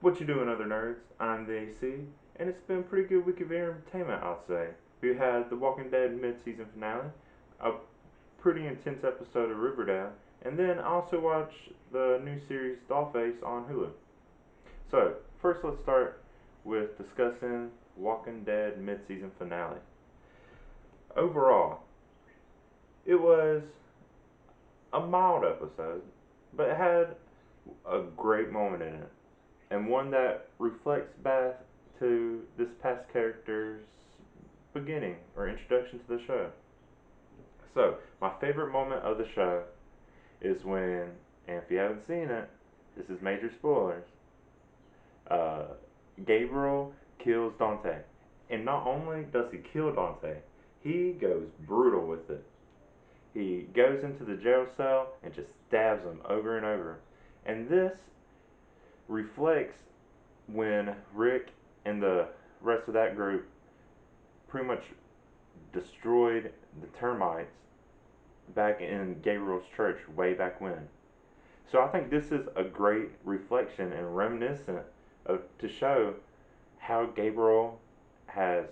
What you doing, other nerds? I'm the AC, and it's been a pretty good week of entertainment, I'll say. We had the Walking Dead mid-season finale, a pretty intense episode of Riverdale, and then I also watched the new series Dollface on Hulu. So, first let's start with discussing Walking Dead mid-season finale. Overall, it was a mild episode, but it had a great moment in it, and one that reflects back to this past character's beginning or introduction to the show. So, my favorite moment of the show is when, and if you haven't seen it, this is major spoilers. Uh, Gabriel kills Dante, and not only does he kill Dante, he goes brutal with it. He goes into the jail cell and just stabs him over and over. And this reflects when Rick and the rest of that group pretty much destroyed the termites back in Gabriel's church way back when. So I think this is a great reflection and reminiscent of to show how Gabriel has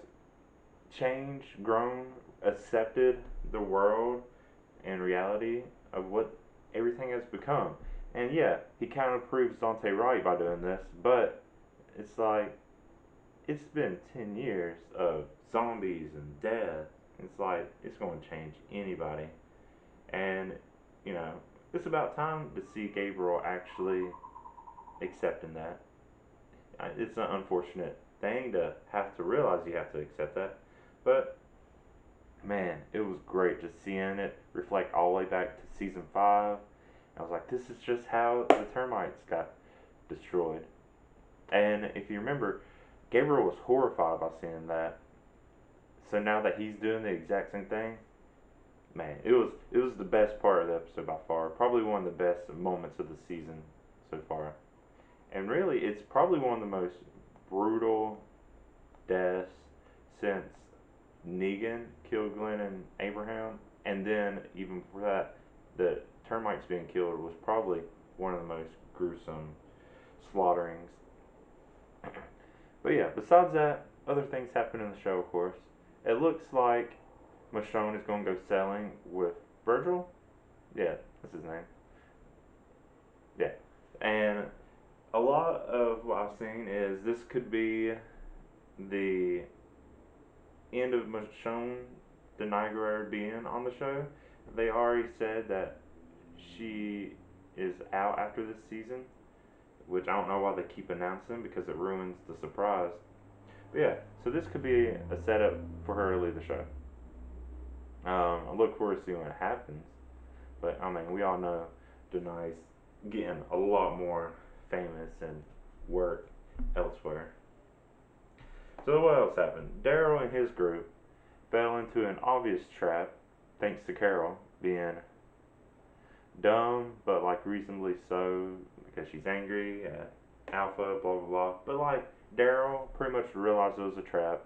changed, grown, accepted the world and reality of what everything has become. And yeah, he kind of proves Dante right by doing this, but it's like it's been 10 years of zombies and death. It's like it's going to change anybody. And, you know, it's about time to see Gabriel actually accepting that. It's an unfortunate thing to have to realize you have to accept that. But, man, it was great just seeing it reflect all the way back to season 5. I was like, this is just how the termites got destroyed. And if you remember, Gabriel was horrified by seeing that. So now that he's doing the exact same thing, man, it was the best part of the episode by far. Probably one of the best moments of the season so far. And really, it's probably one of the most brutal deaths since Negan killed Glenn and Abraham, and then even before that, the termites being killed was probably one of the most gruesome slaughterings. But yeah, besides that, other things happen in the show, of course. It looks like Michonne is going to go sailing with Virgil. Yeah, that's his name. Yeah. And a lot of what I've seen is this could be the end of Michonne the Niagara being on the show. They already said that she is out after this season, which I don't know why they keep announcing because it ruins the surprise. But yeah, so this could be a setup for her to leave the show. I look forward to seeing what happens. But I mean, we all know Denai's getting a lot more famous and work elsewhere. So what else happened? Daryl and his group fell into an obvious trap, thanks to Carol being dumb, but like reasonably so because she's angry at Alpha, blah blah blah. But like Daryl pretty much realized it was a trap,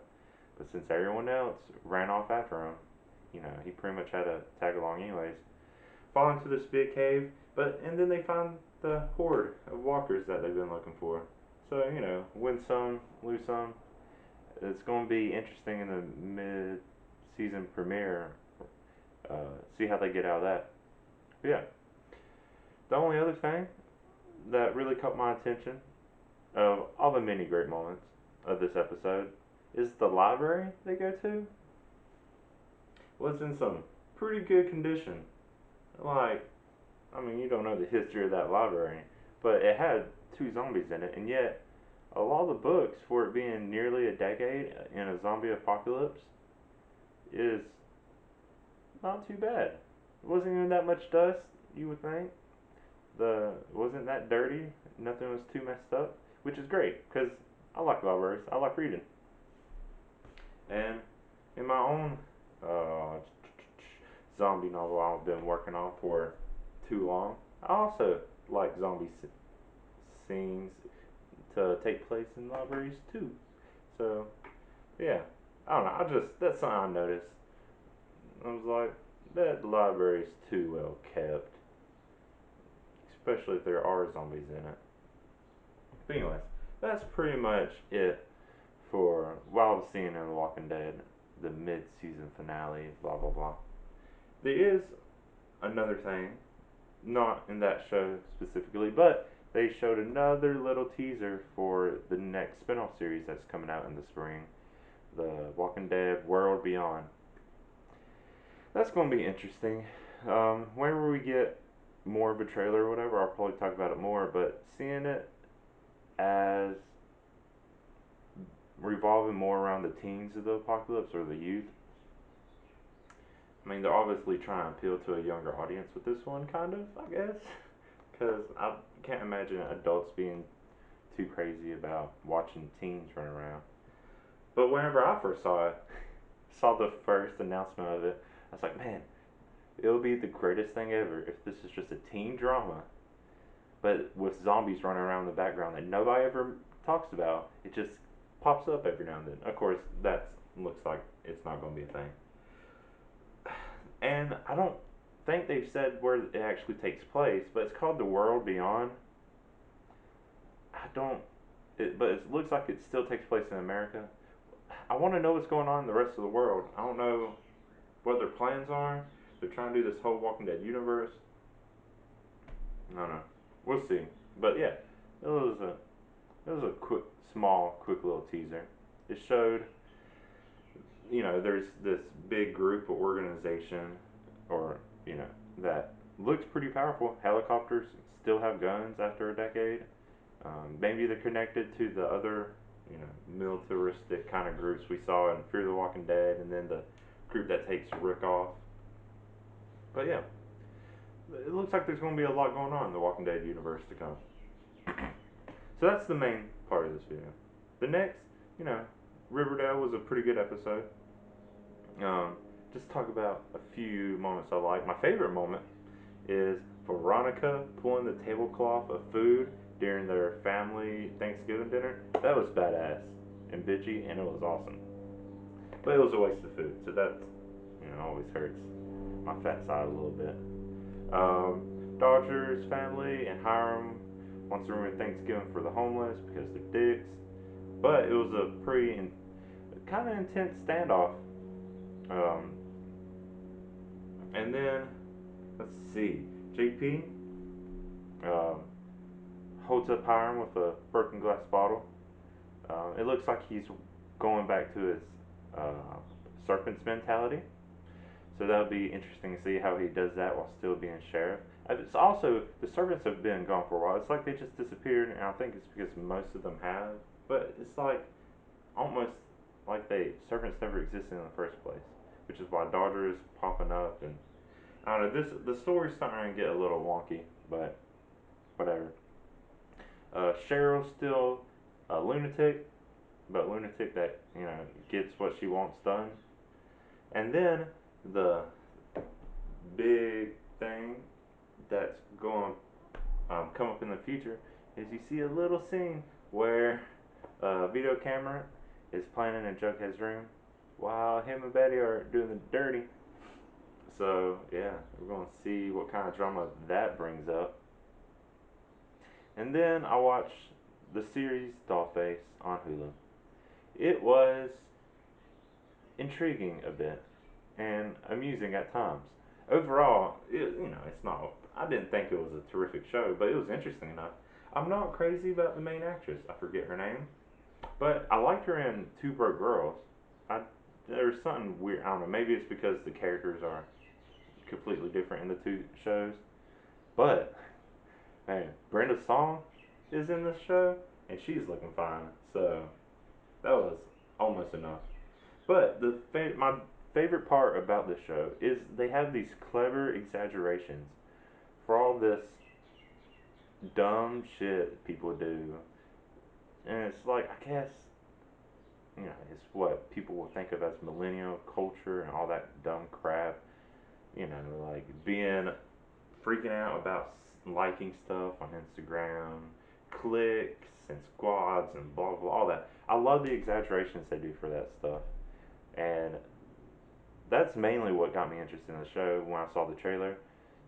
but since everyone else ran off after him, you know, he pretty much had to tag along anyways. Fall into this big cave, but and then they find the horde of walkers that they've been looking for. So you know, win some, lose some. It's going to be interesting in the mid-season premiere. See how they get out of that. But yeah, the only other thing that really caught my attention of all the many great moments of this episode is the library they go to was in some pretty good condition. Like, I mean, you don't know the history of that library, but it had two zombies in it, and yet a lot of the books, for it being nearly a decade in a zombie apocalypse, is not too bad. It wasn't even that much dust, you would think. The it wasn't that dirty. Nothing was too messed up, which is great because I like libraries. I like reading. And in my own uh, zombie novel I've been working on for too long, I also like zombie scenes to take place in libraries too. So yeah, I don't know. I just that's something I noticed. I was like, that library is too well kept, especially if there are zombies in it. But anyways, that's pretty much it for what I was seeing in The Walking Dead, the mid-season finale, blah blah blah. There is another thing, not in that show specifically, but they showed another little teaser for the next spin-off series that's coming out in the spring, The Walking Dead World Beyond. That's going to be interesting. Whenever we get more of a trailer or whatever, I'll probably talk about it more, but seeing it as revolving more around the teens of the apocalypse or the youth. I mean, they're obviously trying to appeal to a younger audience with this one, kind of, I guess. Because I can't imagine adults being too crazy about watching teens run around. But whenever I first saw it, saw the first announcement of it, I was like, man, it'll be the greatest thing ever if this is just a teen drama, but with zombies running around in the background that nobody ever talks about. It just pops up every now and then. Of course, that looks like it's not going to be a thing. And I don't think they've said where it actually takes place, but it's called The World Beyond. I don't, but it looks like it still takes place in America. I want to know what's going on in the rest of the world. I don't know what their plans are. They're trying to do this whole Walking Dead universe. I don't know. We'll see. But yeah, it was a quick little teaser. It showed, there's this big group or organization, or that looks pretty powerful. Helicopters still have guns after a decade. Maybe they're connected to the other, militaristic kind of groups we saw in Fear the Walking Dead, and then the group that takes Rick off. But yeah, it looks like there's going to be a lot going on in the Walking Dead universe to come. So that's the main part of this video. The next, you know, Riverdale was a pretty good episode. Just talk about a few moments I like. My favorite moment is Veronica pulling the tablecloth of food during their family Thanksgiving dinner. That was badass and bitchy, and it was awesome. But it was a waste of food, so that always hurts my fat side a little bit. Dodgers family and Hiram wants to ruin Thanksgiving for the homeless because they're dicks. But it was a pretty kind of intense standoff. And then let's see, JP holds up Hiram with a broken glass bottle. It looks like he's going back to his serpent's mentality. So that'll be interesting to see how he does that while still being sheriff. It's also, the servants have been gone for a while. It's like they just disappeared, and I think it's because most of them have. But it's like almost like servants never existed in the first place, which is why Dodger is popping up. And I don't know, the story's starting to get a little wonky, but whatever. Cheryl's still a lunatic, but lunatic that gets what she wants done. And then the big thing that's going to come up in the future is you see a little scene where Vito Cameron is playing in Jughead's room while him and Betty are doing the dirty. So yeah, we're going to see what kind of drama that brings up. And then I watched the series Dollface on Hulu. It was intriguing a bit and amusing at times. Overall, it's not. I didn't think it was a terrific show, but it was interesting enough. I'm not crazy about the main actress. I forget her name, but I liked her in Two Broke Girls. There's something weird. I don't know. Maybe it's because the characters are completely different in the two shows. But man, Brenda Song is in this show, and she's looking fine. So that was almost enough. But my favorite part about this show is they have these clever exaggerations for all this dumb shit people do. And it's like, I guess, it's what people will think of as millennial culture and all that dumb crap. Like being freaking out about liking stuff on Instagram, clicks and squads and blah blah, all that. I love the exaggerations they do for that stuff. And that's mainly what got me interested in the show when I saw the trailer,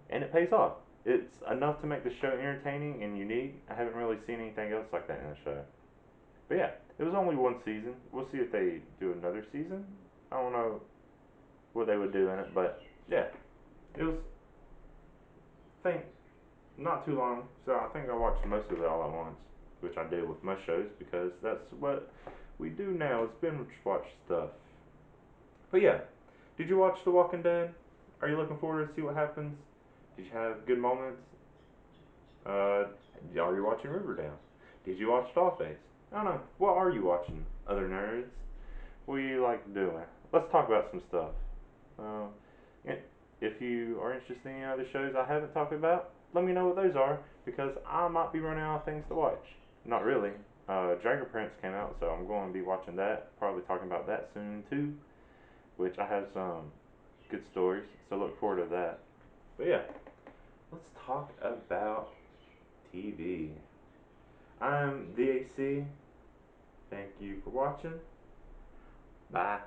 and it pays off. It's enough to make the show entertaining and unique. I haven't really seen anything else like that in the show. But yeah, it was only one season. We'll see if they do another season. I don't know what they would do in it, but yeah, it was, I think, not too long. So I think I watched most of it all at once, which I do with most shows because that's what we do now is binge watch stuff. But yeah, did you watch The Walking Dead? Are you looking forward to see what happens? Did you have good moments? Uh, are you watching Riverdale? Did you watch Dollface? I don't know. What are you watching, other nerds? What do you like doing? Let's talk about some stuff. Uh, if you are interested in any other shows I haven't talked about, let me know what those are because I might be running out of things to watch. Not really. Dragon Prince came out, so I'm going to be watching that. Probably talking about that soon too, which I have some good stories, so look forward to that. But yeah, let's talk about TV. I'm the AC. Thank you for watching. Bye.